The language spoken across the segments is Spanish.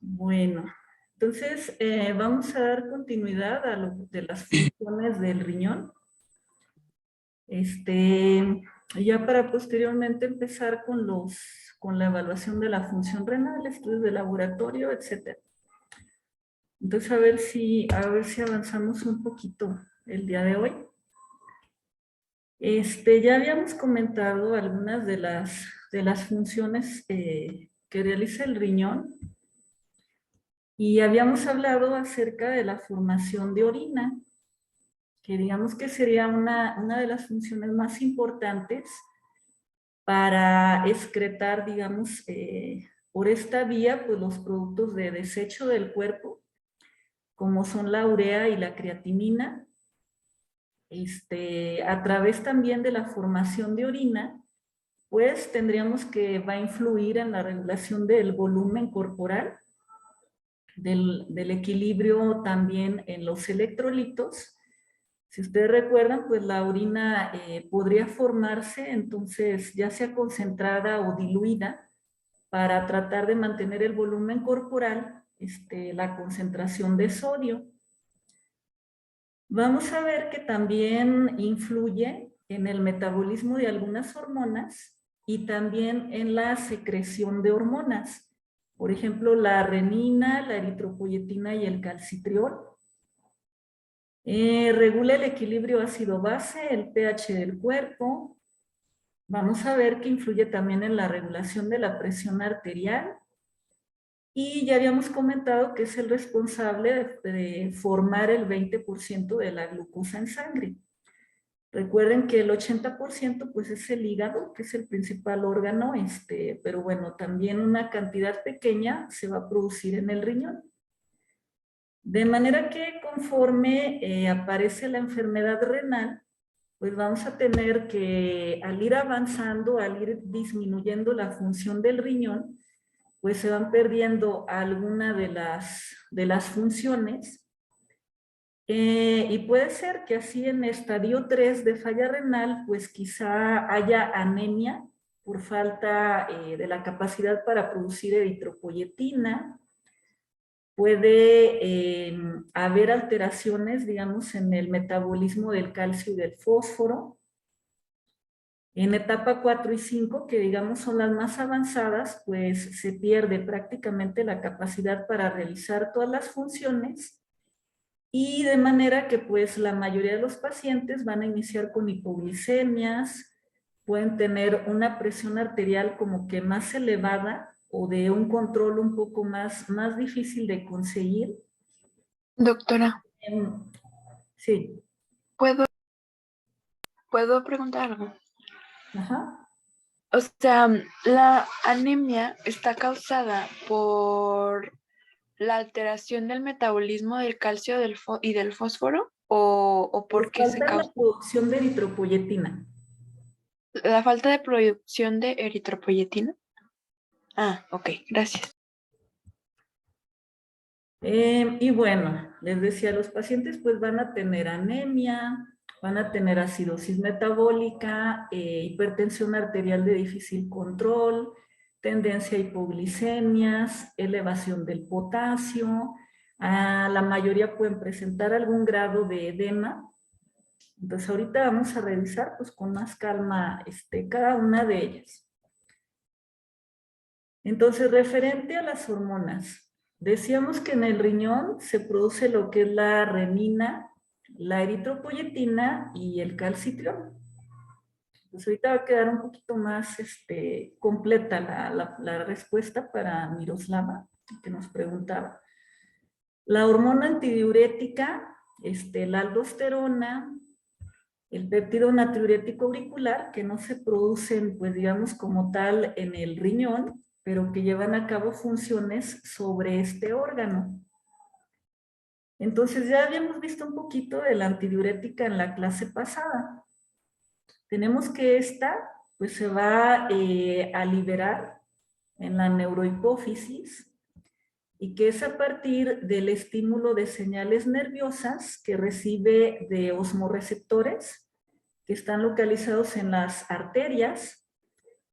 Bueno, entonces vamos a dar continuidad a lo de las funciones del riñón. Ya para posteriormente empezar con la evaluación de la función renal, estudios de laboratorio, etcétera. Entonces a ver si avanzamos un poquito el día de hoy. Ya habíamos comentado algunas de las funciones que realiza el riñón y habíamos hablado acerca de la formación de orina, que digamos que sería una de las funciones más importantes para excretar, digamos, por esta vía, pues los productos de desecho del cuerpo, como son la urea y la creatinina, a través también de la formación de orina, pues tendríamos que va a influir en la regulación del volumen corporal, del equilibrio también en los electrolitos. Si ustedes recuerdan, pues la orina podría formarse, entonces ya sea concentrada o diluida, para tratar de mantener el volumen corporal, la concentración de sodio. Vamos a ver que también influye en el metabolismo de algunas hormonas y también en la secreción de hormonas. Por ejemplo, la renina, la eritropoyetina y el calcitriol. Regula el equilibrio ácido-base, el pH del cuerpo. Vamos a ver que influye también en la regulación de la presión arterial. Y ya habíamos comentado que es el responsable de formar el 20% de la glucosa en sangre. Recuerden que el 80% pues es el hígado, que es el principal órgano, pero bueno, también una cantidad pequeña se va a producir en el riñón. De manera que conforme aparece la enfermedad renal, pues vamos a tener que, al ir avanzando, al ir disminuyendo la función del riñón, pues se van perdiendo alguna de las funciones. Y puede ser que así en estadio 3 de falla renal, pues quizá haya anemia por falta de la capacidad para producir eritropoyetina. Puede haber alteraciones, digamos, en el metabolismo del calcio y del fósforo. En etapa 4 y 5, que digamos son las más avanzadas, pues se pierde prácticamente la capacidad para realizar todas las funciones y de manera que pues la mayoría de los pacientes van a iniciar con hipoglicemias, pueden tener una presión arterial como que más elevada o de un control un poco más difícil de conseguir. Doctora, Sí. ¿puedo preguntar algo? Ajá. O sea, ¿la anemia está causada por la alteración del metabolismo del calcio y del fósforo? ¿O por Por qué se falta en la causa? producción de eritropoyetina. ¿La falta de producción de eritropoyetina? Ah, ok, gracias. Y bueno, les decía, los pacientes pues van a tener anemia, van a tener acidosis metabólica, hipertensión arterial de difícil control, tendencia a hipoglicemias, elevación del potasio, la mayoría pueden presentar algún grado de edema. Entonces ahorita vamos a revisar pues con más calma cada una de ellas. Entonces, referente a las hormonas, decíamos que en el riñón se produce lo que es la renina, la eritropoyetina y el calcitriol. Pues ahorita va a quedar un poquito más completa la respuesta para Miroslava, que nos preguntaba. La hormona antidiurética, la aldosterona, el péptido natriurético auricular, que no se producen, pues digamos, como tal en el riñón, pero que llevan a cabo funciones sobre este órgano. Entonces ya habíamos visto un poquito de la antidiurética en la clase pasada. Tenemos que esta, pues se va a liberar en la neurohipófisis y que es a partir del estímulo de señales nerviosas que recibe de osmorreceptores que están localizados en las arterias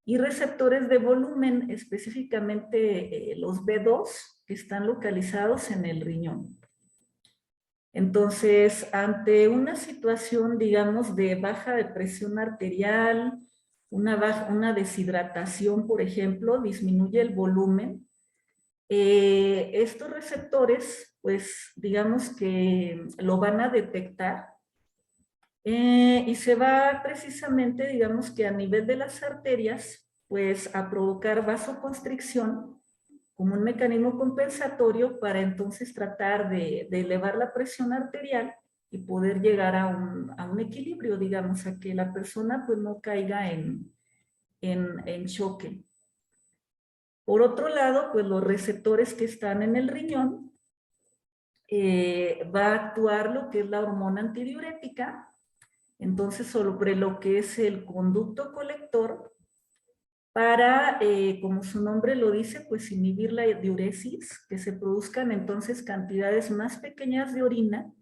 y receptores de volumen, específicamente los B2, que están localizados en el riñón. Entonces, ante una situación, digamos, de baja de presión arterial, una deshidratación, por ejemplo, disminuye el volumen. Estos receptores, pues, digamos que lo van a detectar y se va precisamente, digamos que a nivel de las arterias, pues, a provocar vasoconstricción como un mecanismo compensatorio para entonces tratar de elevar la presión arterial y poder llegar a un equilibrio, digamos, a que la persona pues no caiga en choque. Por otro lado, pues los receptores que están en el riñón, va a actuar lo que es la hormona antidiurética, entonces sobre lo que es el conducto colector, para, como su nombre lo dice, pues inhibir la diuresis, que se produzcan entonces cantidades más pequeñas de orina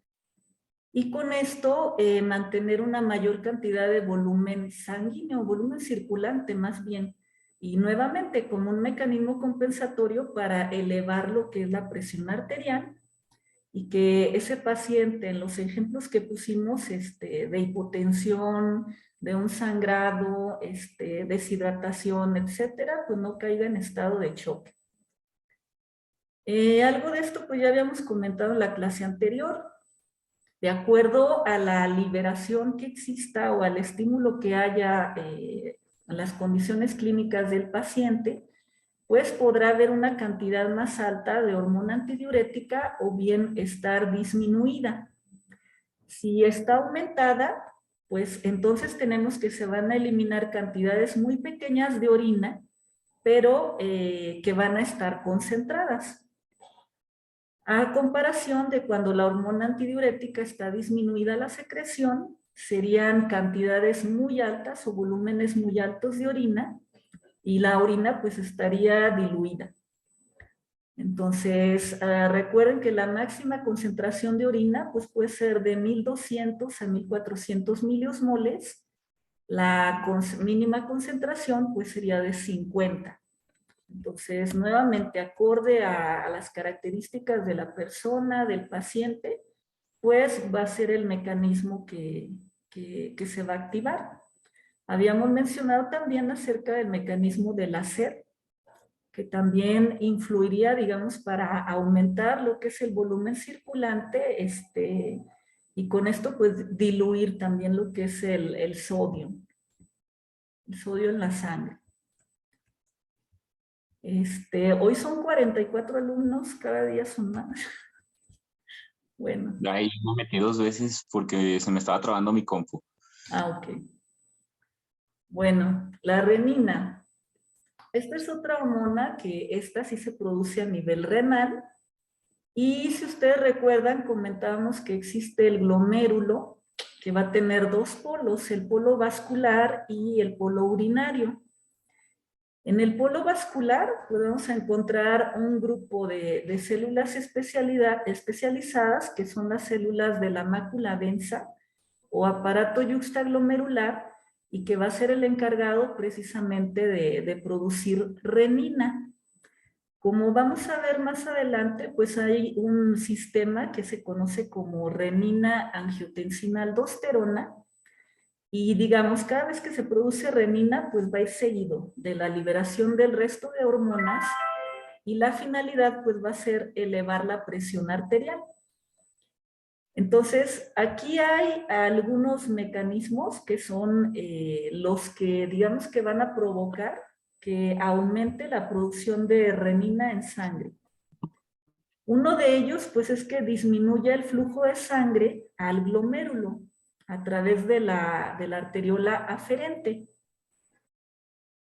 y con esto mantener una mayor cantidad de volumen sanguíneo, volumen circulante más bien, y nuevamente como un mecanismo compensatorio para elevar lo que es la presión arterial y que ese paciente, en los ejemplos que pusimos, de hipotensión, de un sangrado, deshidratación, etcétera, pues no caiga en estado de choque. Algo de esto pues ya habíamos comentado en la clase anterior. De acuerdo a la liberación que exista o al estímulo que haya en las condiciones clínicas del paciente, pues podrá haber una cantidad más alta de hormona antidiurética o bien estar disminuida. Si está aumentada, pues entonces tenemos que se van a eliminar cantidades muy pequeñas de orina, pero que van a estar concentradas. A comparación de cuando la hormona antidiurética está disminuida la secreción, serían cantidades muy altas o volúmenes muy altos de orina, y la orina pues estaría diluida. Entonces, recuerden que la máxima concentración de orina pues puede ser de 1200 a 1400 miliosmoles. La mínima concentración pues sería de 50. Entonces, nuevamente, acorde a las características de la persona, del paciente, pues va a ser el mecanismo que se va a activar. Habíamos mencionado también acerca del mecanismo del láser, que también influiría, digamos, para aumentar lo que es el volumen circulante, y con esto, pues, diluir también lo que es el sodio en la sangre. Hoy son 44 alumnos, cada día son más. Bueno. Ahí me metí 2 veces porque se me estaba trabando mi compu. Ok. Bueno, la renina. Esta es otra hormona que esta sí se produce a nivel renal. Y si ustedes recuerdan, comentábamos que existe el glomérulo, que va a tener dos polos, el polo vascular y el polo urinario. En el polo vascular podemos encontrar un grupo de células especializadas, que son las células de la mácula densa o aparato yuxtaglomerular, y que va a ser el encargado precisamente de producir renina. Como vamos a ver más adelante, pues hay un sistema que se conoce como renina-angiotensina-aldosterona, y digamos, cada vez que se produce renina, pues va a ir seguido de la liberación del resto de hormonas, y la finalidad pues va a ser elevar la presión arterial. Entonces, aquí hay algunos mecanismos que son los que, digamos, que van a provocar que aumente la producción de renina en sangre. Uno de ellos, pues, es que disminuya el flujo de sangre al glomérulo a través de la arteriola aferente.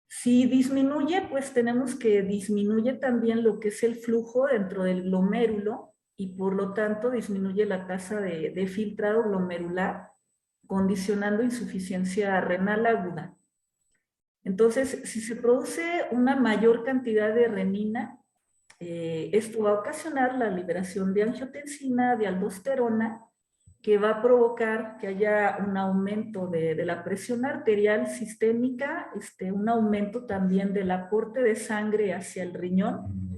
Si disminuye, pues tenemos que disminuye también lo que es el flujo dentro del glomérulo, y por lo tanto disminuye la tasa de filtrado glomerular, condicionando insuficiencia renal aguda. Entonces, si se produce una mayor cantidad de renina, esto va a ocasionar la liberación de angiotensina, de aldosterona, que va a provocar que haya un aumento de la presión arterial sistémica, un aumento también del aporte de sangre hacia el riñón,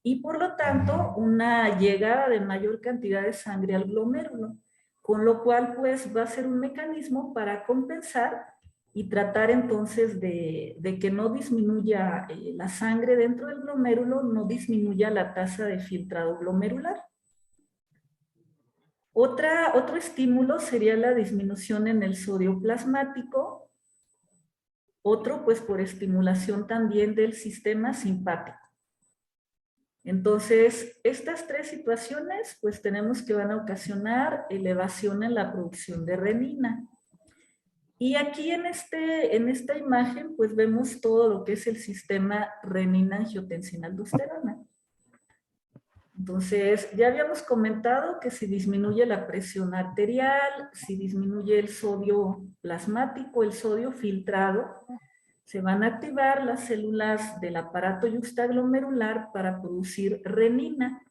y por lo tanto una llegada de mayor cantidad de sangre al glomérulo, con lo cual pues va a ser un mecanismo para compensar y tratar entonces de que no disminuya la sangre dentro del glomérulo, no disminuya la tasa de filtrado glomerular. Otro estímulo sería la disminución en el sodio plasmático, otro pues por estimulación también del sistema simpático. Entonces, estas tres situaciones pues tenemos que van a ocasionar elevación en la producción de renina. Y aquí en esta imagen pues vemos todo lo que es el sistema renina-angiotensina-aldosterona. Entonces, ya habíamos comentado que si disminuye la presión arterial, si disminuye el sodio plasmático, el sodio filtrado, se van a activar las células del aparato yuxtaglomerular para producir renina.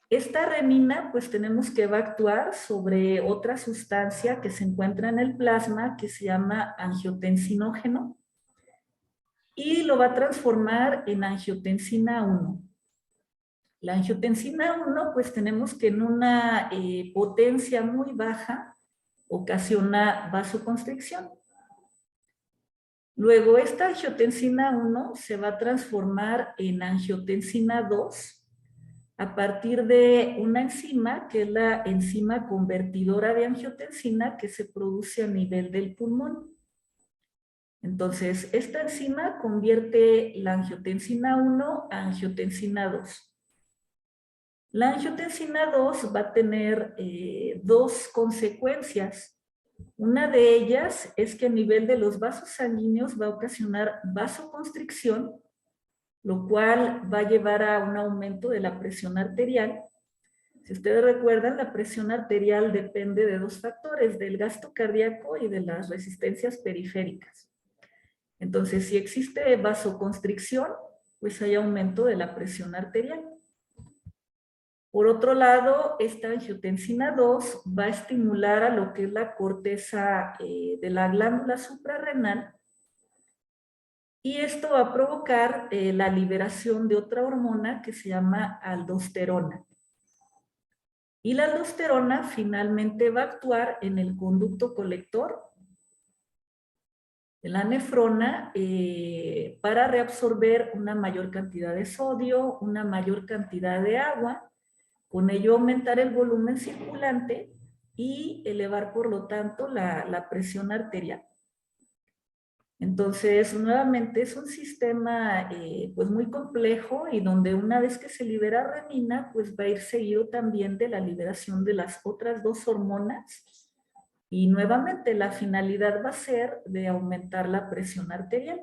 Esta renina, pues tenemos que va a actuar sobre otra sustancia que se encuentra en el plasma que se llama angiotensinógeno y lo va a transformar en angiotensina 1. La angiotensina 1, pues tenemos que en una potencia muy baja ocasiona vasoconstricción. Luego, esta angiotensina 1 se va a transformar en angiotensina 2 a partir de una enzima, que es la enzima convertidora de angiotensina que se produce a nivel del pulmón. Entonces, esta enzima convierte la angiotensina 1 a angiotensina 2. La angiotensina 2 va a tener dos consecuencias. Una de ellas es que a nivel de los vasos sanguíneos va a ocasionar vasoconstricción, lo cual va a llevar a un aumento de la presión arterial. Si ustedes recuerdan, la presión arterial depende de dos factores, del gasto cardíaco y de las resistencias periféricas. Entonces, si existe vasoconstricción, pues hay aumento de la presión arterial. Por otro lado, esta angiotensina 2 va a estimular a lo que es la corteza de la glándula suprarrenal y esto va a provocar la liberación de otra hormona que se llama aldosterona. Y la aldosterona finalmente va a actuar en el conducto colector de la nefrona para reabsorber una mayor cantidad de sodio, una mayor cantidad de agua, con ello aumentar el volumen circulante y elevar por lo tanto la presión arterial. Entonces, nuevamente es un sistema pues muy complejo y donde una vez que se libera renina, pues va a ir seguido también de la liberación de las otras dos hormonas y nuevamente la finalidad va a ser de aumentar la presión arterial.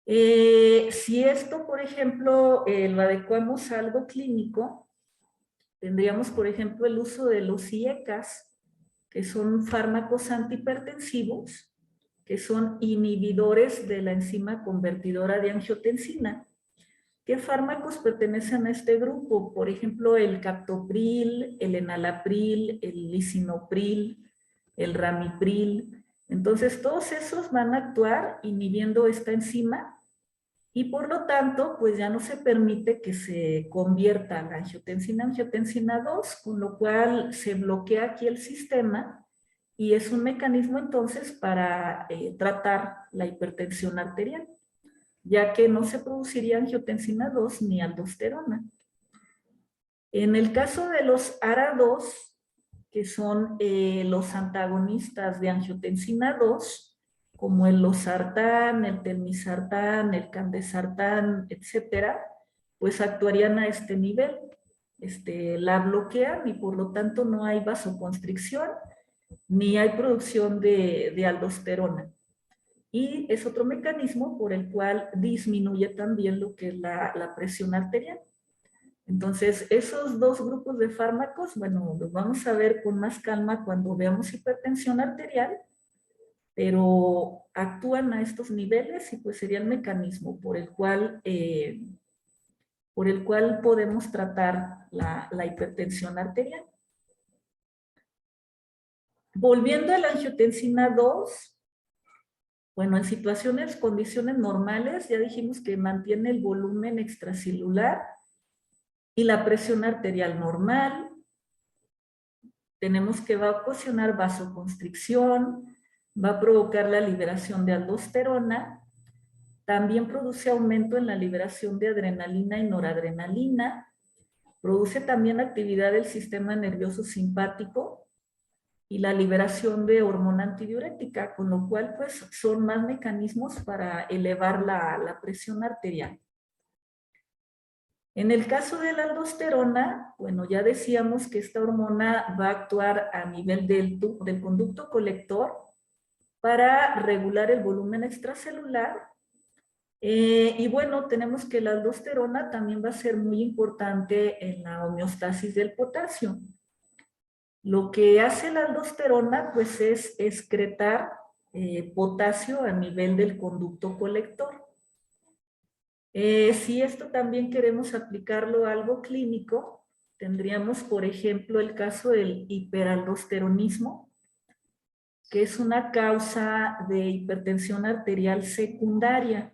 Si esto, por ejemplo, lo adecuamos a algo clínico, tendríamos, por ejemplo, el uso de los IECAS, que son fármacos antihipertensivos, que son inhibidores de la enzima convertidora de angiotensina. ¿Qué fármacos pertenecen a este grupo? Por ejemplo, el captopril, el enalapril, el lisinopril, el ramipril. Entonces, todos esos van a actuar inhibiendo esta enzima y por lo tanto, pues ya no se permite que se convierta la angiotensina a angiotensina 2, con lo cual se bloquea aquí el sistema y es un mecanismo entonces para tratar la hipertensión arterial, ya que no se produciría angiotensina 2 ni aldosterona. En el caso de los ARA2, que son los antagonistas de angiotensina 2, como el losartán, el telmisartán, el candesartán, etcétera, pues actuarían a este nivel. La bloquean y por lo tanto no hay vasoconstricción ni hay producción de aldosterona. Y es otro mecanismo por el cual disminuye también lo que es la presión arterial. Entonces, esos dos grupos de fármacos, bueno, los vamos a ver con más calma cuando veamos hipertensión arterial, pero actúan a estos niveles y pues sería el mecanismo por el cual podemos tratar la hipertensión arterial. Volviendo a la angiotensina 2, Bueno, en condiciones normales, ya dijimos que mantiene el volumen extracelular y la presión arterial normal. Tenemos que va a ocasionar vasoconstricción, va a provocar la liberación de aldosterona, también produce aumento en la liberación de adrenalina y noradrenalina, produce también actividad del sistema nervioso simpático y la liberación de hormona antidiurética, con lo cual pues son más mecanismos para elevar la presión arterial. En el caso de la aldosterona, bueno, ya decíamos que esta hormona va a actuar a nivel del conducto colector para regular el volumen extracelular. Y bueno, tenemos que la aldosterona también va a ser muy importante en la homeostasis del potasio. Lo que hace la aldosterona pues es excretar potasio a nivel del conducto colector. Si esto también queremos aplicarlo a algo clínico, tendríamos, por ejemplo, el caso del hiperaldosteronismo, que es una causa de hipertensión arterial secundaria.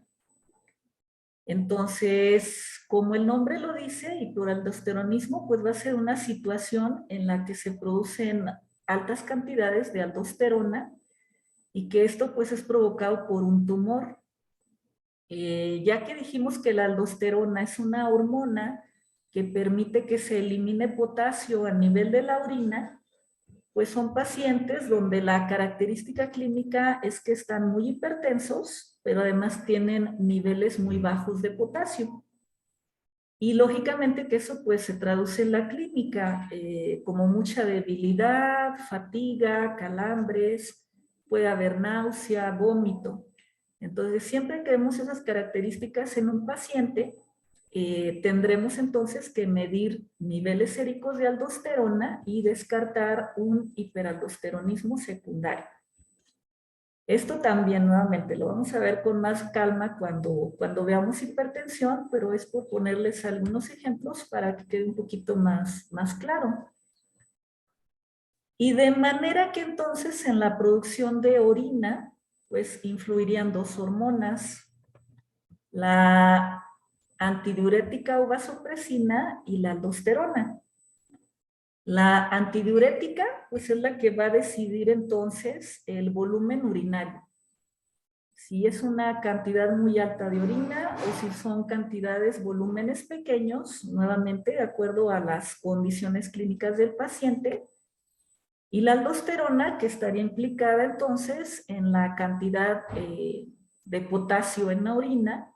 Entonces, como el nombre lo dice, hiperaldosteronismo, pues va a ser una situación en la que se producen altas cantidades de aldosterona y que esto pues es provocado por un tumor. Ya que dijimos que la aldosterona es una hormona que permite que se elimine potasio a nivel de la orina, pues son pacientes donde la característica clínica es que están muy hipertensos, pero además tienen niveles muy bajos de potasio. Y lógicamente que eso pues se traduce en la clínica como mucha debilidad, fatiga, calambres, puede haber náusea, vómito. Entonces, siempre que vemos esas características en un paciente, tendremos entonces que medir niveles séricos de aldosterona y descartar un hiperaldosteronismo secundario. Esto también nuevamente lo vamos a ver con más calma cuando veamos hipertensión, pero es por ponerles algunos ejemplos para que quede un poquito más claro. Y de manera que entonces en la producción de orina, pues influirían dos hormonas, la antidiurética o vasopresina y la aldosterona. La antidiurética, pues es la que va a decidir entonces el volumen urinario. Si es una cantidad muy alta de orina o si son cantidades, volúmenes pequeños, nuevamente de acuerdo a las condiciones clínicas del paciente. Y la aldosterona, que estaría implicada entonces en la cantidad de potasio en la orina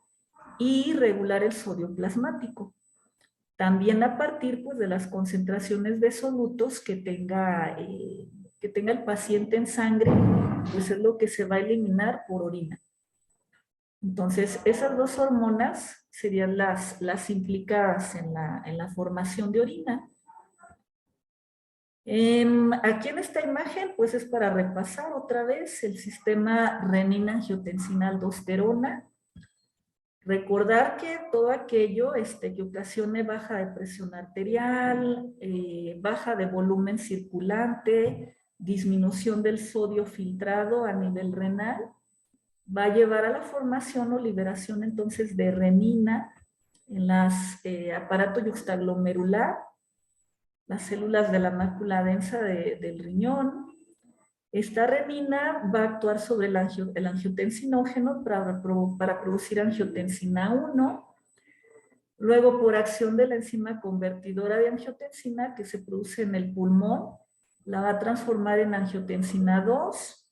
y regular el sodio plasmático. También a partir pues, de las concentraciones de solutos que tenga el paciente en sangre, pues es lo que se va a eliminar por orina. Entonces, esas dos hormonas serían las implicadas en la formación de orina. Aquí en esta imagen, pues es para repasar otra vez el sistema renina-angiotensina-aldosterona. Recordar que todo aquello que ocasione baja de presión arterial, baja de volumen circulante, disminución del sodio filtrado a nivel renal, va a llevar a la formación o liberación entonces de renina en las aparato yuxtaglomerular, las células de la mácula densa del riñón. Esta renina va a actuar sobre el angiotensinógeno para producir angiotensina 1. Luego, por acción de la enzima convertidora de angiotensina que se produce en el pulmón, la va a transformar en angiotensina 2.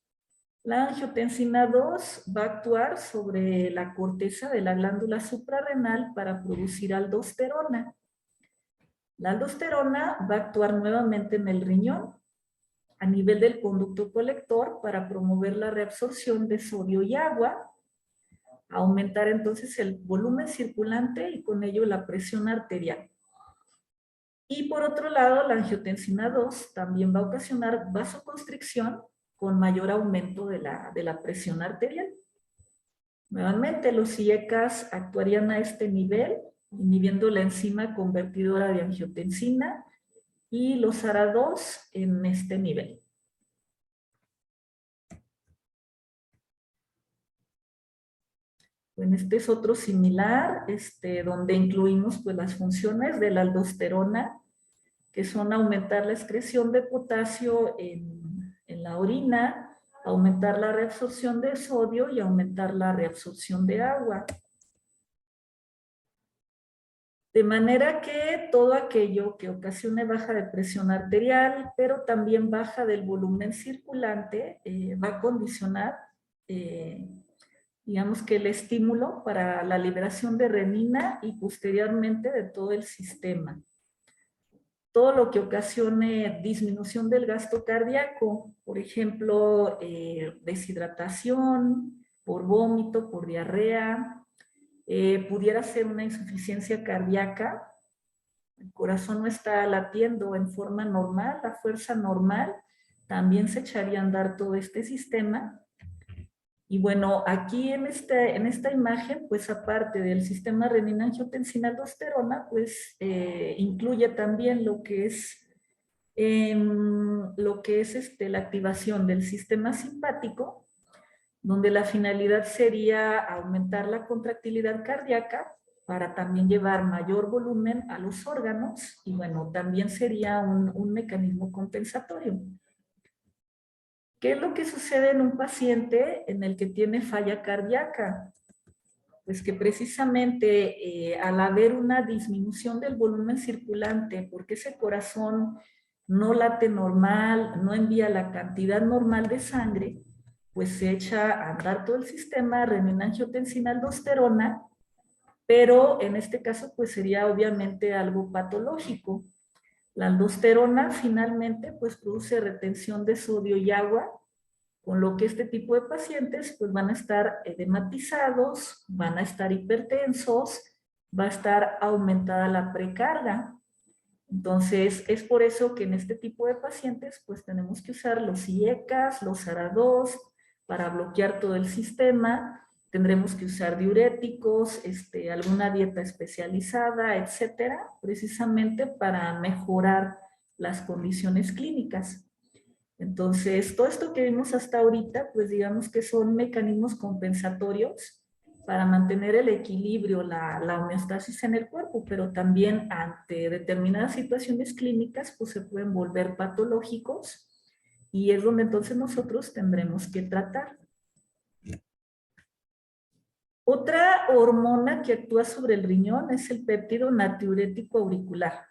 La angiotensina 2 va a actuar sobre la corteza de la glándula suprarrenal para producir aldosterona. La aldosterona va a actuar nuevamente en el riñón a nivel del conducto colector para promover la reabsorción de sodio y agua, aumentar entonces el volumen circulante y con ello la presión arterial. Y por otro lado, la angiotensina 2 también va a ocasionar vasoconstricción con mayor aumento de la presión arterial. Nuevamente, los IECAS actuarían a este nivel, inhibiendo la enzima convertidora de angiotensina, y los ARA2 en este nivel. Bueno, este es otro similar, donde incluimos pues, las funciones de la aldosterona, que son aumentar la excreción de potasio en la orina, aumentar la reabsorción de sodio y aumentar la reabsorción de agua. De manera que todo aquello que ocasione baja de presión arterial, pero también baja del volumen circulante, va a condicionar, digamos que el estímulo para la liberación de renina y posteriormente de todo el sistema. Todo lo que ocasione disminución del gasto cardíaco, por ejemplo, deshidratación, por vómito, por diarrea, pudiera ser una insuficiencia cardíaca, el corazón no está latiendo en forma normal, la fuerza normal, también se echaría a andar todo este sistema. Y bueno, aquí en esta imagen, pues aparte del sistema renina-angiotensina-aldosterona, pues incluye también lo que es la activación del sistema simpático, donde la finalidad sería aumentar la contractilidad cardíaca para también llevar mayor volumen a los órganos y bueno, también sería un mecanismo compensatorio. ¿Qué es lo que sucede en un paciente en el que tiene falla cardíaca? Pues que precisamente al haber una disminución del volumen circulante, porque ese corazón no late normal, no envía la cantidad normal de sangre, pues se echa a andar todo el sistema renina-angiotensina-aldosterona, pero en este caso pues sería obviamente algo patológico. La aldosterona finalmente pues produce retención de sodio y agua, con lo que este tipo de pacientes pues van a estar edematizados, van a estar hipertensos, va a estar aumentada la precarga. Entonces es por eso que en este tipo de pacientes pues tenemos que usar los IECAs, los ARA2 para bloquear todo el sistema. Tendremos que usar diuréticos, alguna dieta especializada, etcétera, precisamente para mejorar las condiciones clínicas. Entonces, todo esto que vimos hasta ahorita, pues digamos que son mecanismos compensatorios para mantener el equilibrio, la homeostasis en el cuerpo, pero también ante determinadas situaciones clínicas, pues se pueden volver patológicos y es donde entonces nosotros tendremos que tratar. Otra hormona que actúa sobre el riñón es el péptido natriurético auricular.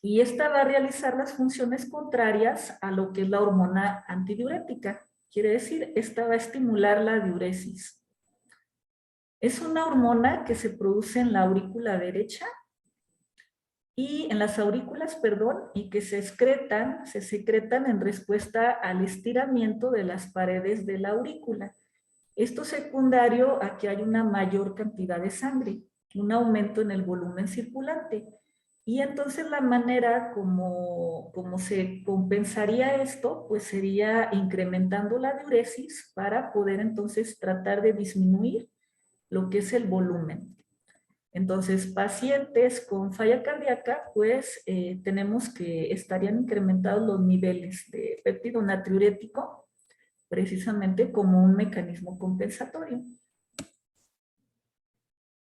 Y esta va a realizar las funciones contrarias a lo que es la hormona antidiurética. Quiere decir, esta va a estimular la diuresis. Es una hormona que se produce en la aurícula derecha y en las aurículas, perdón, y que se secretan en respuesta al estiramiento de las paredes de la aurícula. Esto secundario a que hay una mayor cantidad de sangre, un aumento en el volumen circulante. Y entonces la manera como se compensaría esto, pues sería incrementando la diuresis para poder entonces tratar de disminuir lo que es el volumen. Entonces, pacientes con falla cardíaca, pues tenemos que estarían incrementados los niveles de péptido natriurético, precisamente como un mecanismo compensatorio.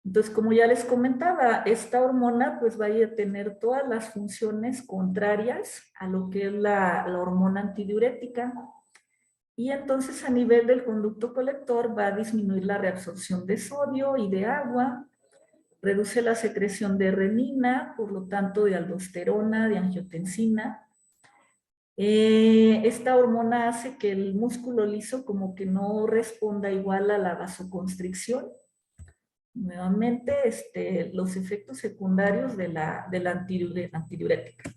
Entonces, como ya les comentaba, esta hormona pues va a tener todas las funciones contrarias a lo que es la hormona antidiurética. Y entonces a nivel del conducto colector va a disminuir la reabsorción de sodio y de agua, reduce la secreción de renina, por lo tanto de aldosterona, de angiotensina. Esta hormona hace que el músculo liso como que no responda igual a la vasoconstricción. Nuevamente, los efectos secundarios de la antidiurética.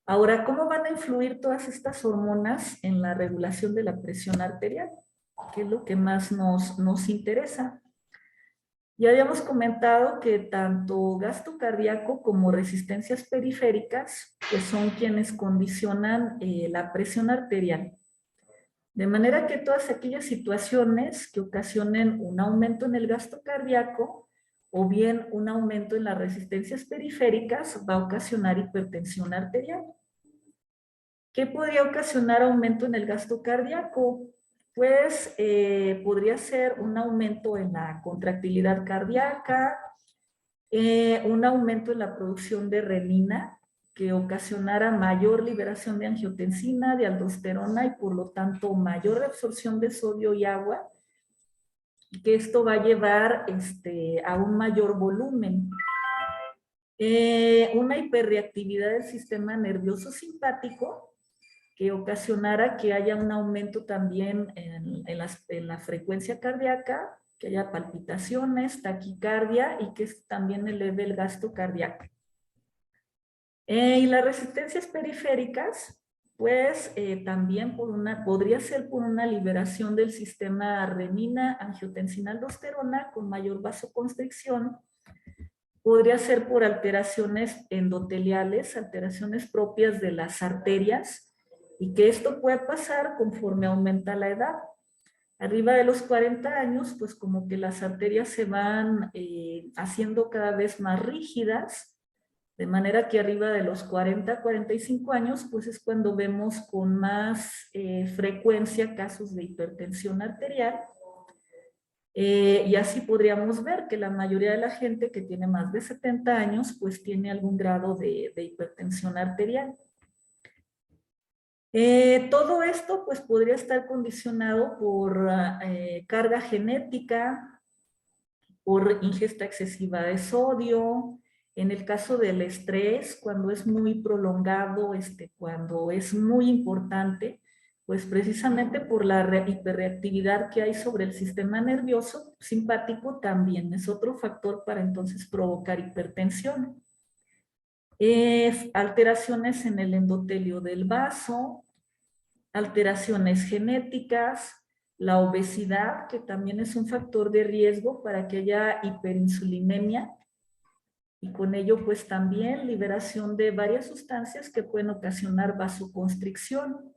Ahora, ¿cómo van a influir todas estas hormonas en la regulación de la presión arterial? ¿Qué es lo que más nos interesa? Ya habíamos comentado que tanto gasto cardíaco como resistencias periféricas pues son quienes condicionan la presión arterial. De manera que todas aquellas situaciones que ocasionen un aumento en el gasto cardíaco o bien un aumento en las resistencias periféricas va a ocasionar hipertensión arterial. ¿Qué podría ocasionar aumento en el gasto cardíaco? pues podría ser un aumento en la contractilidad cardíaca, un aumento en la producción de renina, que ocasionara mayor liberación de angiotensina, de aldosterona y por lo tanto mayor absorción de sodio y agua, y que esto va a llevar a un mayor volumen. Una hiperreactividad del sistema nervioso simpático, que ocasionara que haya un aumento también en la frecuencia cardíaca, que haya palpitaciones, taquicardia y que también eleve el gasto cardíaco. Y las resistencias periféricas, pues también podría ser por una liberación del sistema renina, angiotensina, aldosterona con mayor vasoconstricción. Podría ser por alteraciones endoteliales, alteraciones propias de las arterias, y que esto puede pasar conforme aumenta la edad. Arriba de los 40 años, pues como que las arterias se van haciendo cada vez más rígidas, de manera que arriba de los 40, 45 años, pues es cuando vemos con más frecuencia casos de hipertensión arterial. Y así podríamos ver que la mayoría de la gente que tiene más de 70 años, pues tiene algún grado de hipertensión arterial. Todo esto pues podría estar condicionado por carga genética, por ingesta excesiva de sodio. En el caso del estrés, cuando es muy prolongado, cuando es muy importante, pues precisamente por la hiperreactividad que hay sobre el sistema nervioso simpático, también es otro factor para entonces provocar hipertensión. Alteraciones en el endotelio del vaso, alteraciones genéticas, la obesidad, que también es un factor de riesgo para que haya hiperinsulinemia, y con ello pues también liberación de varias sustancias que pueden ocasionar vasoconstricción.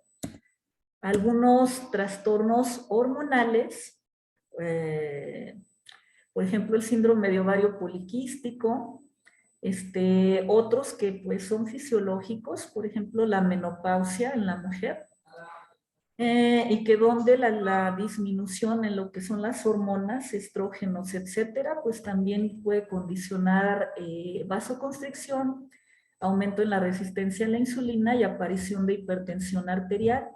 Algunos trastornos hormonales, por ejemplo el síndrome de ovario poliquístico, otros que pues son fisiológicos, por ejemplo la menopausia en la mujer, y que donde la disminución en lo que son las hormonas, estrógenos, etcétera, pues también puede condicionar vasoconstricción, aumento en la resistencia a la insulina y aparición de hipertensión arterial.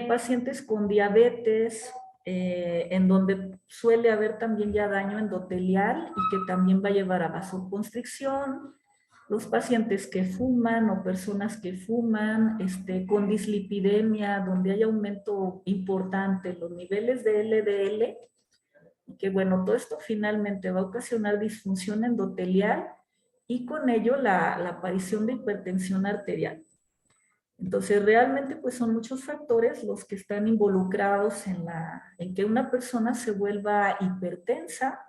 Pacientes con diabetes, en donde suele haber también ya daño endotelial y que también va a llevar a vasoconstricción. Los pacientes que fuman o personas que fuman, con dislipidemia, donde hay aumento importante en los niveles de LDL, y que bueno, todo esto finalmente va a ocasionar disfunción endotelial y con ello la aparición de hipertensión arterial. Entonces realmente pues son muchos factores los que están involucrados en que una persona se vuelva hipertensa,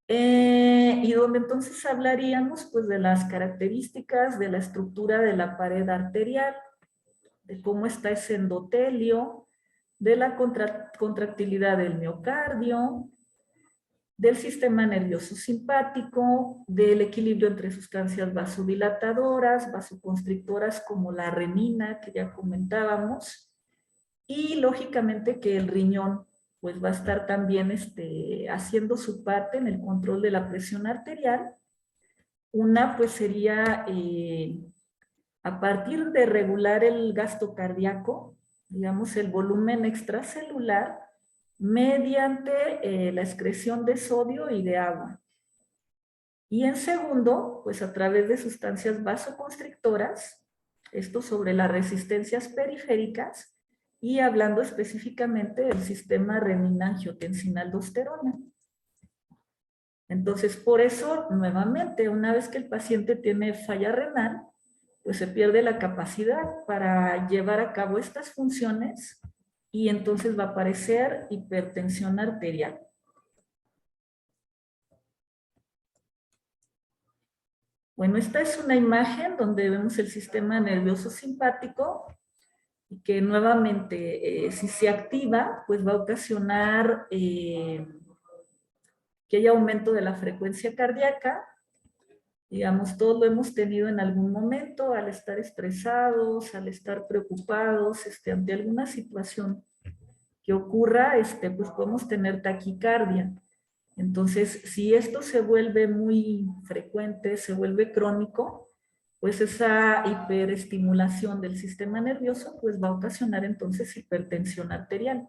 y donde entonces hablaríamos pues de las características de la estructura de la pared arterial, de cómo está ese endotelio, de la contractilidad del miocardio, del sistema nervioso simpático, del equilibrio entre sustancias vasodilatadoras, vasoconstrictoras como la renina que ya comentábamos, y lógicamente que el riñón pues va a estar también haciendo su parte en el control de la presión arterial. Una pues sería a partir de regular el gasto cardíaco, digamos el volumen extracelular, mediante la excreción de sodio y de agua. Y en segundo, pues a través de sustancias vasoconstrictoras, esto sobre las resistencias periféricas, y hablando específicamente del sistema renina-angiotensina-aldosterona. Entonces, por eso, nuevamente, una vez que el paciente tiene falla renal, pues se pierde la capacidad para llevar a cabo estas funciones y entonces va a aparecer hipertensión arterial. Bueno, esta es una imagen donde vemos el sistema nervioso simpático, y que nuevamente si se activa, pues va a ocasionar que haya aumento de la frecuencia cardíaca, Digamos, todos lo hemos tenido en algún momento al estar estresados, al estar preocupados, ante alguna situación que ocurra, pues podemos tener taquicardia. Entonces, si esto se vuelve muy frecuente, se vuelve crónico, pues esa hiperestimulación del sistema nervioso pues va a ocasionar entonces hipertensión arterial.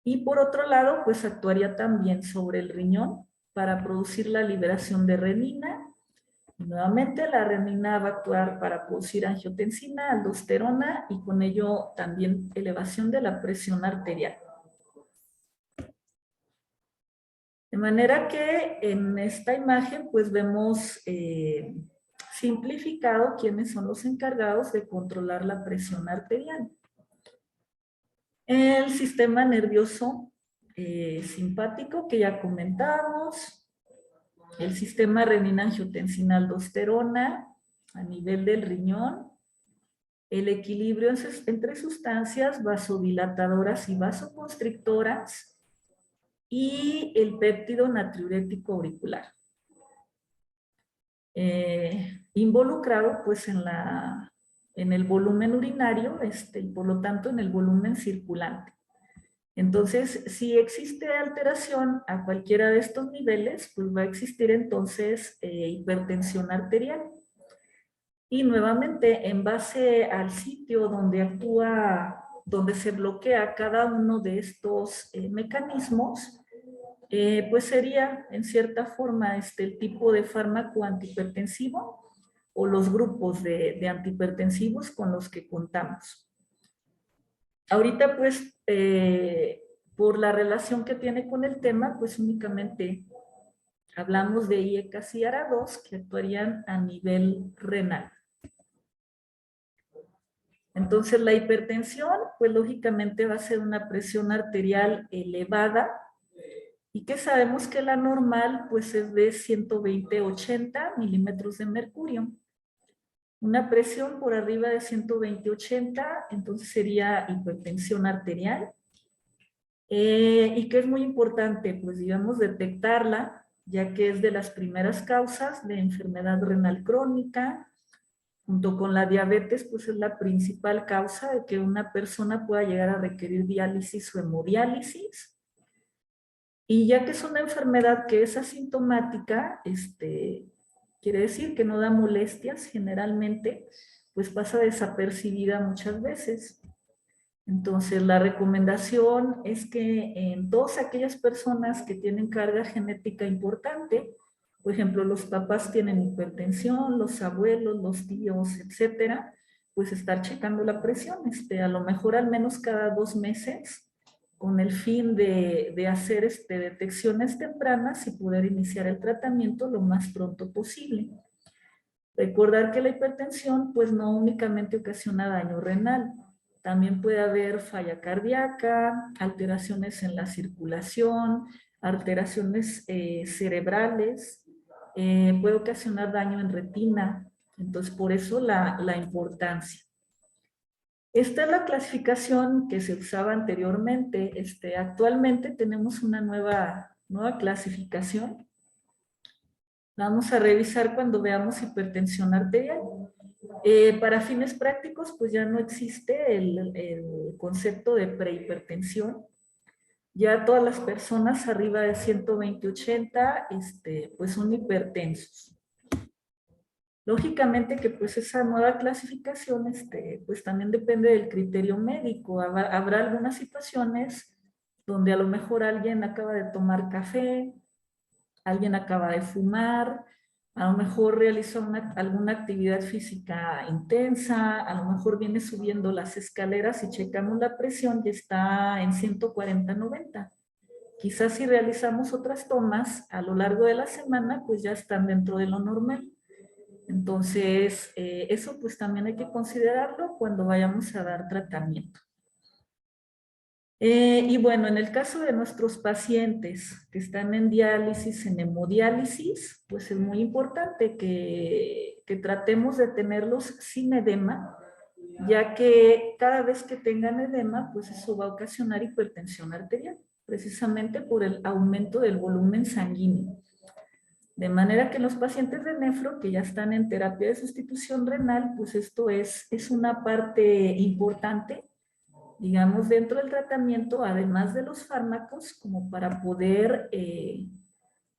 Y por otro lado, pues actuaría también sobre el riñón para producir la liberación de renina. Y nuevamente la renina va a actuar para producir angiotensina, aldosterona y con ello también elevación de la presión arterial. De manera que en esta imagen pues vemos simplificado quiénes son los encargados de controlar la presión arterial. El sistema nervioso simpático que ya comentamos, el sistema renina-angiotensina-aldosterona a nivel del riñón, el equilibrio entre sustancias vasodilatadoras y vasoconstrictoras, y el péptido natriurético auricular. Involucrado pues en el volumen urinario y por lo tanto en el volumen circulante. Entonces, si existe alteración a cualquiera de estos niveles, pues va a existir entonces hipertensión arterial. Y nuevamente, en base al sitio donde actúa, donde se bloquea cada uno de estos mecanismos, pues sería en cierta forma el tipo de fármaco antihipertensivo o los grupos de antihipertensivos con los que contamos. Ahorita pues por la relación que tiene con el tema, pues únicamente hablamos de IECAS y ARA2 que actuarían a nivel renal. Entonces la hipertensión pues lógicamente va a ser una presión arterial elevada. Y que sabemos que la normal pues es de 120-80 milímetros de mercurio. Una presión por arriba de 120-80, entonces sería hipertensión arterial. Y que es muy importante, pues digamos, detectarla, ya que es de las primeras causas de enfermedad renal crónica. Junto con la diabetes, pues es la principal causa de que una persona pueda llegar a requerir diálisis o hemodiálisis. Y ya que es una enfermedad que es asintomática, quiere decir que no da molestias generalmente, pues pasa desapercibida muchas veces. Entonces, la recomendación es que en todas aquellas personas que tienen carga genética importante, por ejemplo, los papás tienen hipertensión, los abuelos, los tíos, etcétera, pues estar checando la presión, a lo mejor al menos cada 2 meses, con el fin de hacer detecciones tempranas y poder iniciar el tratamiento lo más pronto posible. Recordar que la hipertensión pues no únicamente ocasiona daño renal, también puede haber falla cardíaca, alteraciones en la circulación, alteraciones cerebrales, puede ocasionar daño en retina, entonces por eso la importancia. Esta es la clasificación que se usaba anteriormente. Actualmente tenemos una nueva clasificación. Vamos a revisar cuando veamos hipertensión arterial. Para fines prácticos, pues ya no existe el concepto de prehipertensión. Ya todas las personas arriba de 120-80, pues son hipertensos. Lógicamente que pues esa nueva clasificación pues también depende del criterio médico. Habrá algunas situaciones donde a lo mejor alguien acaba de tomar café, alguien acaba de fumar, a lo mejor realizó alguna actividad física intensa, a lo mejor viene subiendo las escaleras y checamos la presión y está en 140-90. Quizás si realizamos otras tomas a lo largo de la semana, pues ya están dentro de lo normal. Entonces, eso pues también hay que considerarlo cuando vayamos a dar tratamiento. Y bueno, en el caso de nuestros pacientes que están en diálisis, en hemodiálisis, pues es muy importante que tratemos de tenerlos sin edema, ya que cada vez que tengan edema, pues eso va a ocasionar hipertensión arterial, precisamente por el aumento del volumen sanguíneo. De manera que los pacientes de nefro que ya están en terapia de sustitución renal, pues esto es una parte importante, digamos, dentro del tratamiento, además de los fármacos, como para poder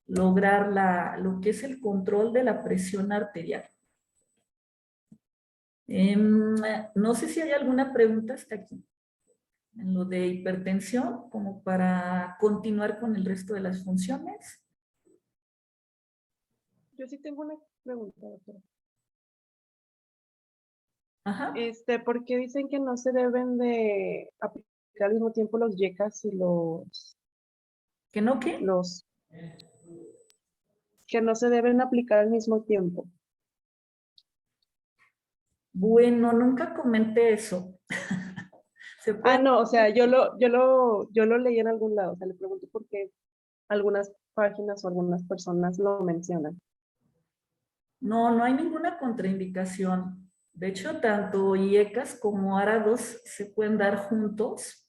lograr lo que es el control de la presión arterial. No sé si hay alguna pregunta hasta aquí, en lo de hipertensión, como para continuar con el resto de las funciones. Yo sí tengo una pregunta, doctora. Ajá. ¿Por qué dicen que no se deben de aplicar al mismo tiempo los YECAS y ¿Que no qué? que no se deben aplicar al mismo tiempo? Bueno, nunca comenté eso. ¿Se puede? No, o sea, yo lo leí en algún lado, o sea, le pregunto por qué algunas páginas o algunas personas lo mencionan. No, no hay ninguna contraindicación. De hecho, tanto IECAS como ARA2 se pueden dar juntos.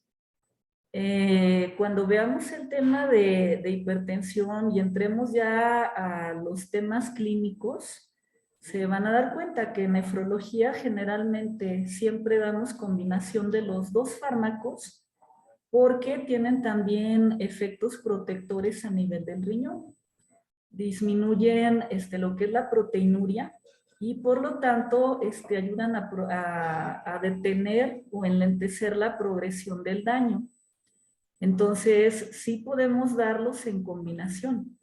Cuando veamos el tema de hipertensión y entremos ya a los temas clínicos, se van a dar cuenta que en nefrología generalmente siempre damos combinación de los dos fármacos porque tienen también efectos protectores a nivel del riñón. Disminuyen lo que es la proteinuria y por lo tanto ayudan a detener o enlentecer la progresión del daño. Entonces, sí podemos darlos en combinación.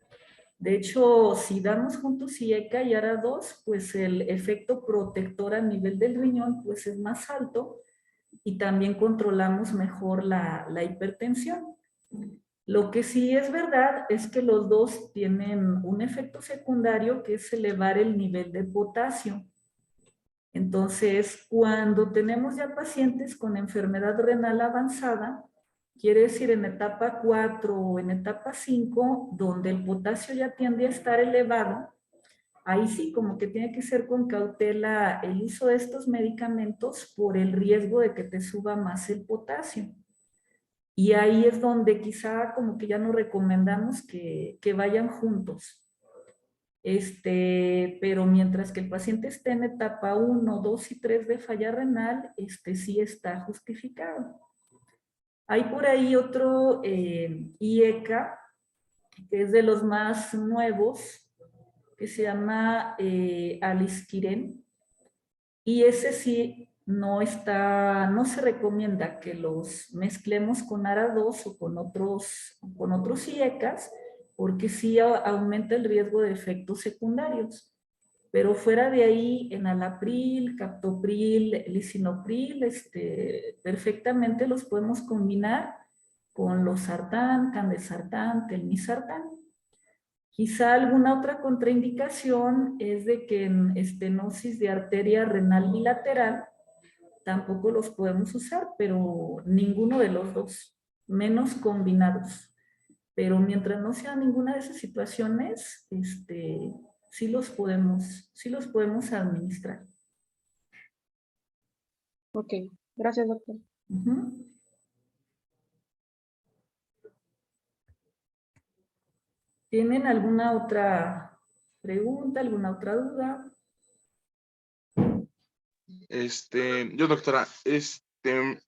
De hecho, si damos juntos IECA y ARA2, pues el efecto protector a nivel del riñón pues es más alto y también controlamos mejor la hipertensión. Lo que sí es verdad es que los dos tienen un efecto secundario que es elevar el nivel de potasio. Entonces, cuando tenemos ya pacientes con enfermedad renal avanzada, quiere decir en etapa 4 o en etapa 5, donde el potasio ya tiende a estar elevado, ahí sí como que tiene que ser con cautela el uso de estos medicamentos por el riesgo de que te suba más el potasio. Y ahí es donde quizá como que ya no recomendamos que vayan juntos. Pero mientras que el paciente esté en etapa 1, 2 y 3 de falla renal, sí está justificado. Hay por ahí otro IECA, que es de los más nuevos, que se llama Alisquiren, y ese sí no se recomienda que los mezclemos con ARA2 o con otros IECAS, porque sí aumenta el riesgo de efectos secundarios. Pero fuera de ahí, enalapril, captopril, lisinopril, perfectamente los podemos combinar con los sartán, candesartán, telmisartán. Quizá alguna otra contraindicación es de que en estenosis de arteria renal bilateral tampoco los podemos usar, pero ninguno de los dos, menos combinados. Pero mientras no sea ninguna de esas situaciones, sí los podemos administrar. Ok, gracias, doctor. Uh-huh. ¿Tienen alguna otra pregunta, alguna otra duda? Yo, doctora,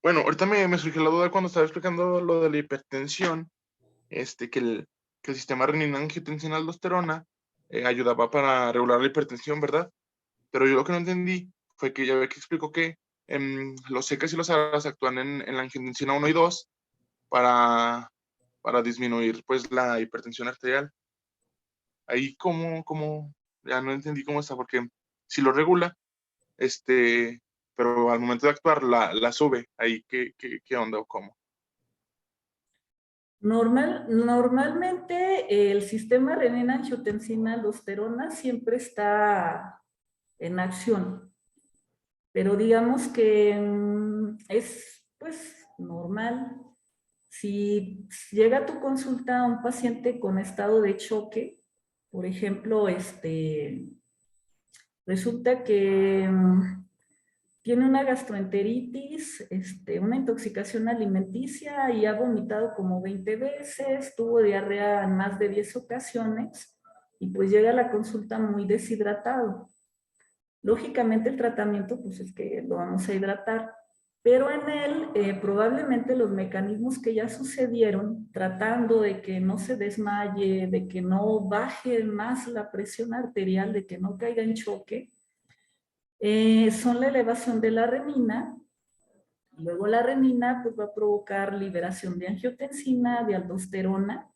bueno, ahorita me surgió la duda cuando estaba explicando lo de la hipertensión, que el sistema renina-angiotensina-aldosterona ayudaba para regular la hipertensión, ¿verdad? Pero yo lo que no entendí fue que ya ve que explicó que los secas y los aras actúan en la angiotensina 1 y 2 para disminuir, pues, la hipertensión arterial. Ahí ya no entendí cómo está, porque si lo regula, pero al momento de actuar la sube. Ahí, ¿qué onda o cómo? Normalmente el sistema renina-angiotensina-aldosterona siempre está en acción, pero digamos que es pues normal. Si llega a tu consulta un paciente con estado de choque, por ejemplo, resulta que tiene una gastroenteritis, una intoxicación alimenticia y ha vomitado como 20 veces, tuvo diarrea en más de 10 ocasiones, y pues llega a la consulta muy deshidratado. Lógicamente el tratamiento pues es que lo vamos a hidratar, pero en él probablemente los mecanismos que ya sucedieron, tratando de que no se desmaye, de que no baje más la presión arterial, de que no caiga en choque, son la elevación de la renina. Luego la renina pues, va a provocar liberación de angiotensina, de aldosterona,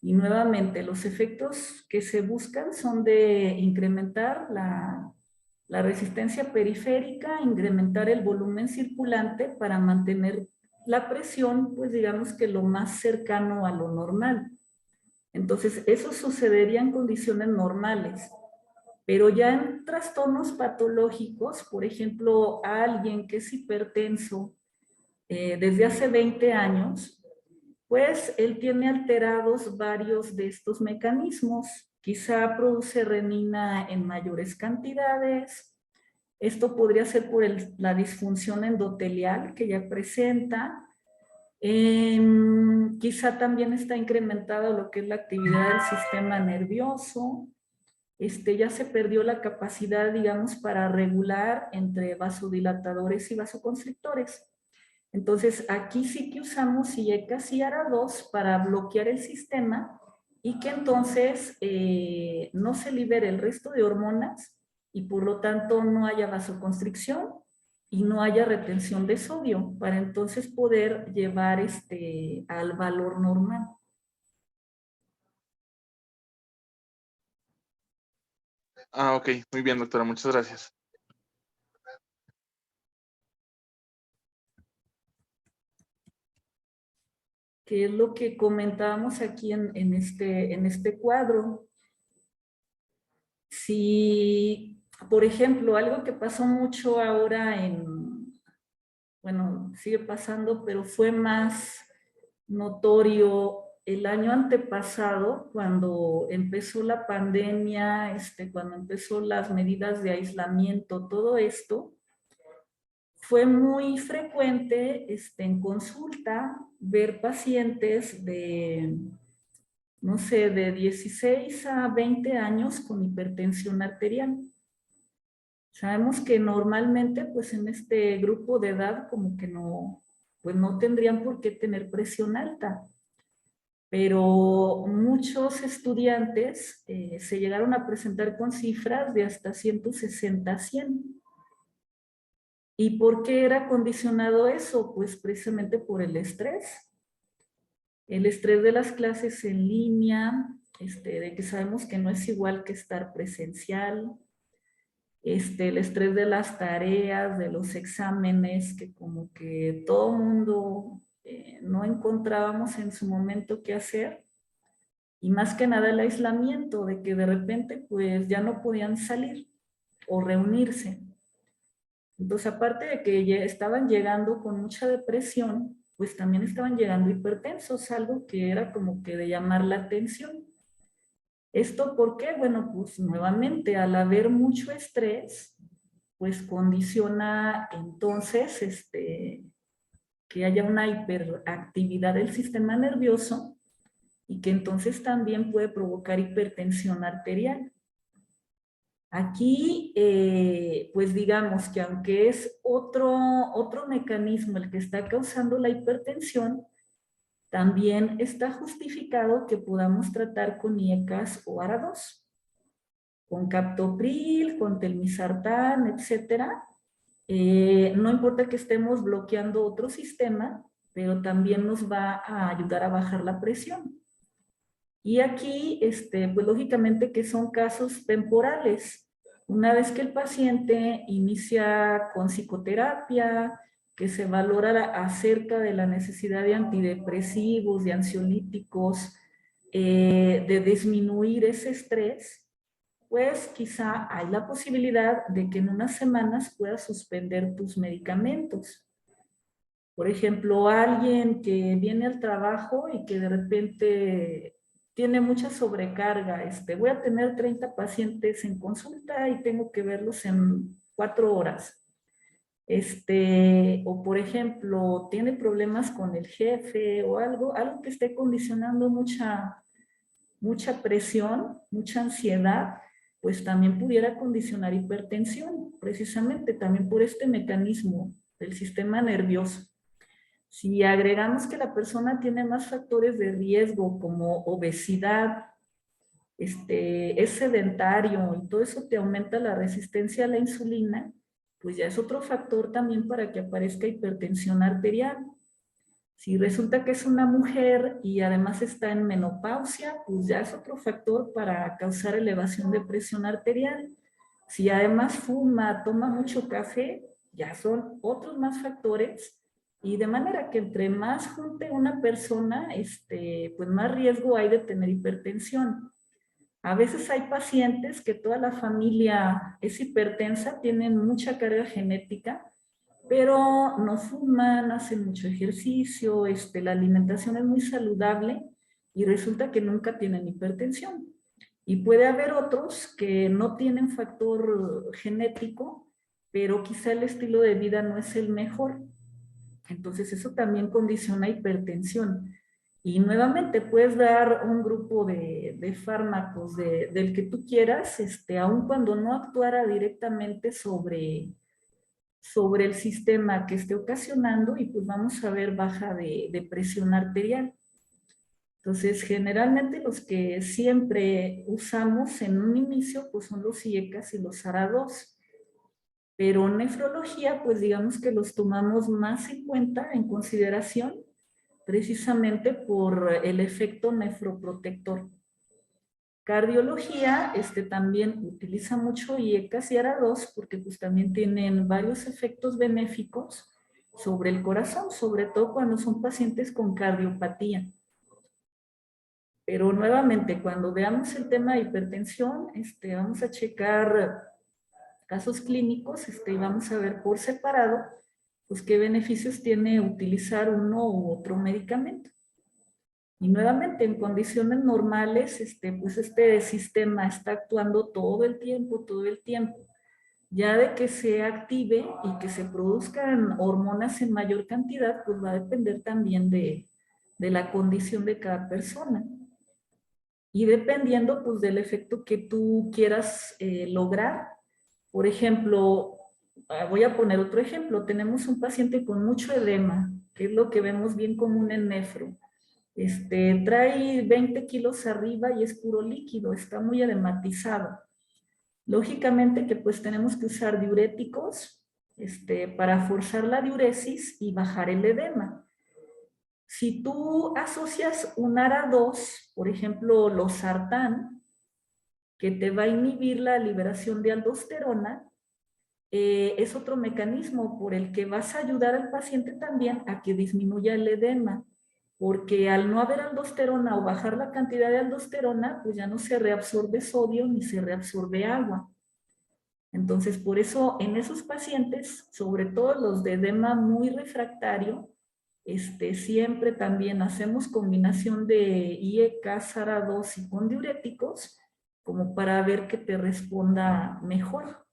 y nuevamente los efectos que se buscan son de incrementar la resistencia periférica, incrementar el volumen circulante para mantener la presión, pues digamos que lo más cercano a lo normal. Entonces, eso sucedería en condiciones normales. Pero ya en trastornos patológicos, por ejemplo, a alguien que es hipertenso desde hace 20 años, pues él tiene alterados varios de estos mecanismos. Quizá produce renina en mayores cantidades. Esto podría ser por la disfunción endotelial que ya presenta. Quizá también está incrementada lo que es la actividad del sistema nervioso. Ya se perdió la capacidad, digamos, para regular entre vasodilatadores y vasoconstrictores. Entonces, aquí sí que usamos IECAS y ARA2 para bloquear el sistema y que entonces no se libere el resto de hormonas y por lo tanto no haya vasoconstricción y no haya retención de sodio para entonces poder llevar al valor normal. Ah, ok, muy bien, doctora, muchas gracias. Que es lo que comentábamos aquí en este cuadro. Si, por ejemplo, algo que pasó mucho ahora bueno, sigue pasando, pero fue más notorio el año antepasado, cuando empezó la pandemia, cuando empezó las medidas de aislamiento, todo esto, fue muy frecuente en consulta ver pacientes de, no sé, de 16 a 20 años con hipertensión arterial. Sabemos que normalmente, pues en este grupo de edad, como que no, pues no tendrían por qué tener presión alta. Pero muchos estudiantes se llegaron a presentar con cifras de hasta 160 a 100. ¿Y por qué era condicionado eso? Pues precisamente por el estrés. El estrés de las clases en línea, de que sabemos que no es igual que estar presencial. El estrés de las tareas, de los exámenes, que como que todo mundo no encontrábamos en su momento qué hacer. Y más que nada el aislamiento, de que de repente pues ya no podían salir o reunirse. Entonces, aparte de que ya estaban llegando con mucha depresión, pues también estaban llegando hipertensos, algo que era como que de llamar la atención. ¿Esto por qué? Bueno, pues nuevamente, al haber mucho estrés, pues condiciona entonces que haya una hiperactividad del sistema nervioso y que entonces también puede provocar hipertensión arterial. Aquí, pues digamos que aunque es otro mecanismo el que está causando la hipertensión, también está justificado que podamos tratar con IECAS o ARA2, con captopril, con telmisartán, etcétera. No importa que estemos bloqueando otro sistema, pero también nos va a ayudar a bajar la presión. Y aquí, pues lógicamente que son casos temporales. Una vez que el paciente inicia con psicoterapia, que se valora acerca de la necesidad de antidepresivos, de ansiolíticos, de disminuir ese estrés, pues quizá hay la posibilidad de que en unas semanas puedas suspender tus medicamentos. Por ejemplo, alguien que viene al trabajo y que de repente tiene mucha sobrecarga, voy a tener 30 pacientes en consulta y tengo que verlos en 4 horas. O por ejemplo, tiene problemas con el jefe o algo que esté condicionando mucha presión, mucha ansiedad, pues también pudiera condicionar hipertensión, precisamente también por este mecanismo del sistema nervioso. Si agregamos que la persona tiene más factores de riesgo como obesidad, es sedentario y todo eso te aumenta la resistencia a la insulina, pues ya es otro factor también para que aparezca hipertensión arterial. Si resulta que es una mujer y además está en menopausia, pues ya es otro factor para causar elevación de presión arterial. Si además fuma, toma mucho café, ya son otros más factores. Y de manera que entre más junte una persona, pues más riesgo hay de tener hipertensión. A veces hay pacientes que toda la familia es hipertensa, tienen mucha carga genética, pero no fuman, hacen mucho ejercicio, la alimentación es muy saludable y resulta que nunca tienen hipertensión. Y puede haber otros que no tienen factor genético, pero quizá el estilo de vida no es el mejor. Entonces eso también condiciona hipertensión. Y nuevamente puedes dar un grupo de fármacos del que tú quieras, aun cuando no actuara directamente sobre el sistema que esté ocasionando y pues vamos a ver baja de presión arterial. Entonces, generalmente los que siempre usamos en un inicio pues son los IECAS y los ARA2. Pero en nefrología, pues digamos que los tomamos más en cuenta, en consideración, precisamente por el efecto nefroprotector. Cardiología también utiliza mucho IECAS y ARA2 porque pues también tienen varios efectos benéficos sobre el corazón, sobre todo cuando son pacientes con cardiopatía. Pero nuevamente, cuando veamos el tema de hipertensión, vamos a checar casos clínicos y vamos a ver por separado pues qué beneficios tiene utilizar uno u otro medicamento. Y nuevamente, en condiciones normales, pues este sistema está actuando todo el tiempo, todo el tiempo. Ya de que se active y que se produzcan hormonas en mayor cantidad, pues va a depender también de la condición de cada persona. Y dependiendo, pues, del efecto que tú quieras lograr. Por ejemplo, voy a poner otro ejemplo. Tenemos un paciente con mucho edema, que es lo que vemos bien común en nefro. Trae 20 kilos arriba y es puro líquido, está muy edematizado. Lógicamente que pues tenemos que usar diuréticos para forzar la diuresis y bajar el edema. Si tú asocias un ARA2, por ejemplo, losartán, que te va a inhibir la liberación de aldosterona, es otro mecanismo por el que vas a ayudar al paciente también a que disminuya el edema, porque al no haber aldosterona o bajar la cantidad de aldosterona, pues ya no se reabsorbe sodio ni se reabsorbe agua. Entonces, por eso en esos pacientes, sobre todo los de edema muy refractario, siempre también hacemos combinación de IECA, SARA2 y con diuréticos, como para ver que te responda mejor.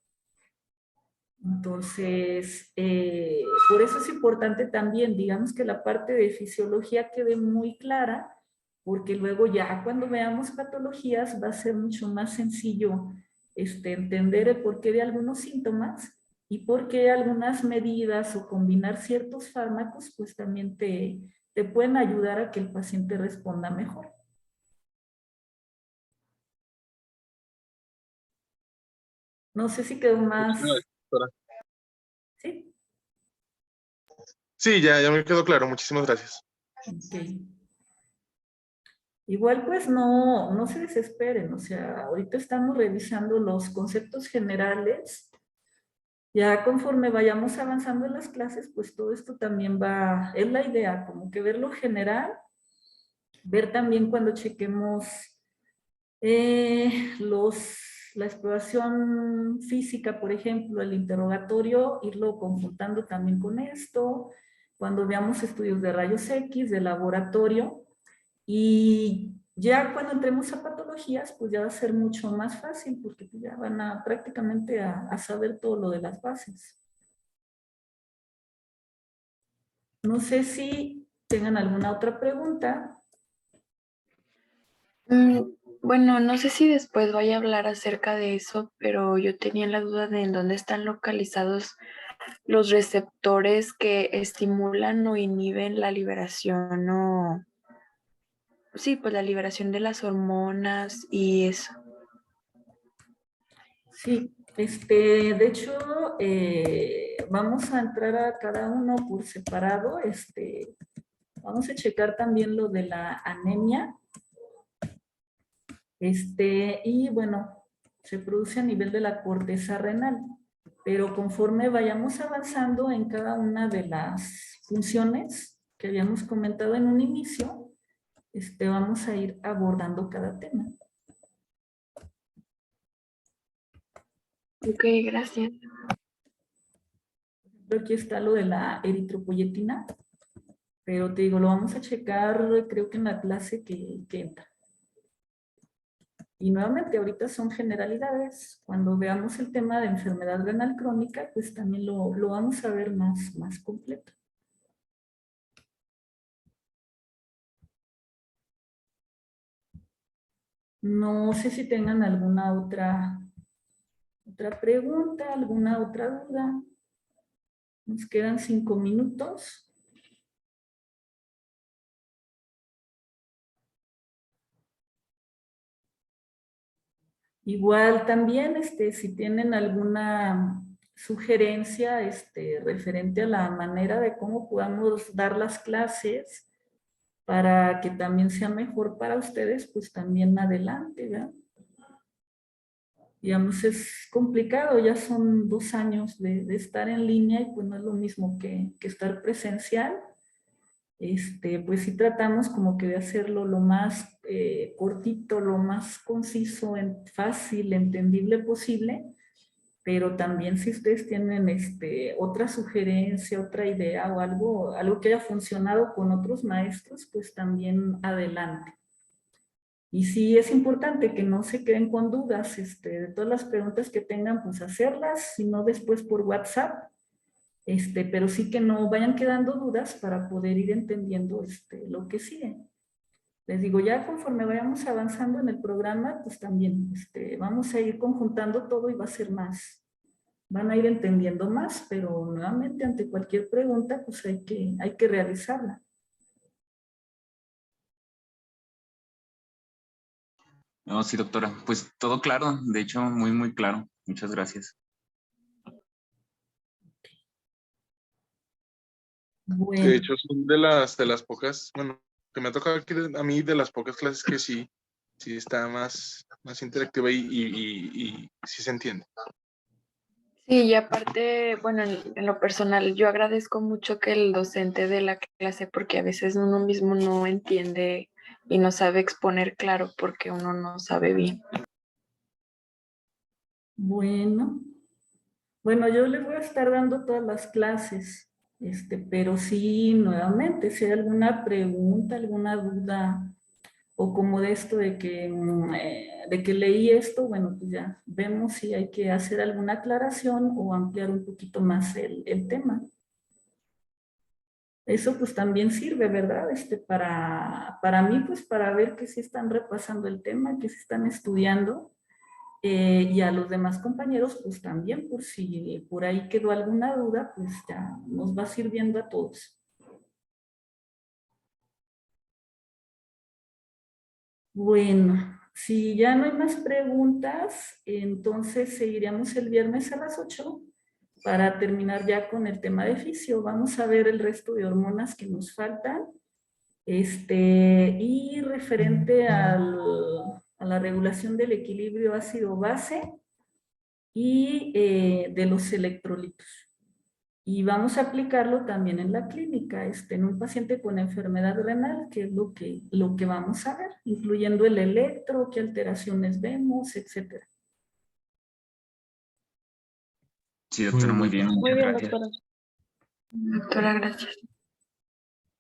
Entonces, por eso es importante también, digamos que la parte de fisiología quede muy clara, porque luego ya cuando veamos patologías va a ser mucho más sencillo entender el porqué de algunos síntomas y por qué algunas medidas o combinar ciertos fármacos pues también te pueden ayudar a que el paciente responda mejor. No sé si quedó más... ¿Sí? Sí, ya me quedó claro. Muchísimas gracias. Ok. Igual pues no se desesperen, o sea, ahorita estamos revisando los conceptos generales. Ya conforme vayamos avanzando en las clases, pues todo esto también es la idea, como que ver lo general, ver también cuando chequemos la exploración física, por ejemplo, el interrogatorio, irlo conjuntando también con esto, cuando veamos estudios de rayos X, de laboratorio, y ya cuando entremos a patologías, pues ya va a ser mucho más fácil, porque ya van a prácticamente a saber todo lo de las bases. No sé si tengan alguna otra pregunta. Bueno, no sé si después vaya a hablar acerca de eso, pero yo tenía la duda de en dónde están localizados los receptores que estimulan o inhiben la liberación o, sí, pues la liberación de las hormonas y eso. Sí, de hecho, vamos a entrar a cada uno por separado. Vamos a checar también lo de la anemia. Y bueno, se produce a nivel de la corteza renal, pero conforme vayamos avanzando en cada una de las funciones que habíamos comentado en un inicio, vamos a ir abordando cada tema. Ok, gracias. Aquí está lo de la eritropoyetina, pero te digo, lo vamos a checar creo que en la clase que entra. Y nuevamente, ahorita son generalidades. Cuando veamos el tema de enfermedad renal crónica, pues también lo vamos a ver más completo. No sé si tengan alguna otra pregunta, alguna otra duda. Nos quedan 5 minutos. Igual también, si tienen alguna sugerencia, referente a la manera de cómo podamos dar las clases para que también sea mejor para ustedes, pues también adelante, ¿verdad? Digamos, es complicado, ya son 2 años de estar en línea y pues no es lo mismo que estar presencial. Pues sí tratamos como que de hacerlo lo más cortito, lo más conciso, fácil, entendible posible, pero también si ustedes tienen otra sugerencia, otra idea o algo que haya funcionado con otros maestros, pues también adelante. Y sí es importante que no se queden con dudas, de todas las preguntas que tengan, pues hacerlas, si no después por WhatsApp, pero sí que no vayan quedando dudas para poder ir entendiendo lo que sigue. Les digo, ya conforme vayamos avanzando en el programa, pues también vamos a ir conjuntando todo y va a ser van a ir entendiendo más, pero nuevamente ante cualquier pregunta, pues hay que realizarla. No, sí, doctora. Pues todo claro, de hecho, muy, muy claro. Muchas gracias. De Bueno, hecho, son de las pocas, bueno, que me ha tocado aquí a mí, de las pocas clases que sí está más interactiva y sí se entiende. Sí, y aparte, bueno, en lo personal, yo agradezco mucho que el docente de la clase, porque a veces uno mismo no entiende y no sabe exponer claro porque uno no sabe bien. bueno. Bueno, yo les voy a estar dando todas las clases, pero sí, nuevamente, si hay alguna pregunta, alguna duda, o como de esto de que leí esto, bueno, pues ya vemos si hay que hacer alguna aclaración o ampliar un poquito más el tema. Eso pues también sirve, ¿verdad? Para mí, pues para ver que sí están repasando el tema, que sí están estudiando. Y a los demás compañeros, pues también, por si por ahí quedó alguna duda, pues ya nos va sirviendo a todos. Bueno, si ya no hay más preguntas, entonces seguiremos el viernes a las 8 para terminar ya con el tema de fisio. Vamos a ver el resto de hormonas que nos faltan. Y referente a la regulación del equilibrio ácido-base y de los electrolitos. Y vamos a aplicarlo también en la clínica, en un paciente con enfermedad renal, que es lo que vamos a ver, incluyendo el electro, qué alteraciones vemos, etcétera. Sí, doctora, muy bien. Muy Muchas bien, gracias. doctora. Doctora, gracias.